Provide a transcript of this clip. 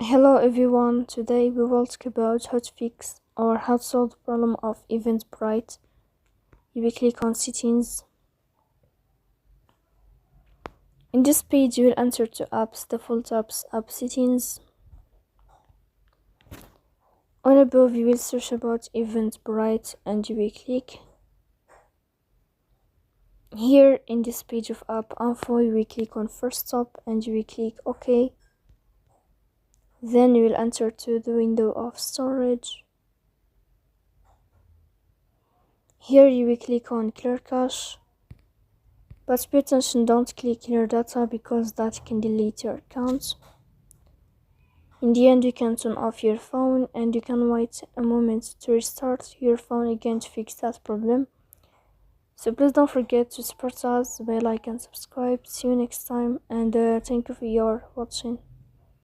Hello everyone, today we will talk about how to fix or how to solve the problem of Eventbrite. You will click on settings. In this page you will enter to apps, default apps, app settings. On above you will search about Eventbrite and you will click. Here in this page of app info you will click on first stop and you will click OK. Then you will enter to the window of storage. Here you will click on clear cache, but pay attention, don't click clear data because that can delete your account. In the end you can turn off your phone and you can wait a moment to restart your phone again to fix that problem. So please don't forget to support us by like and subscribe. See you next time and thank you for your watching.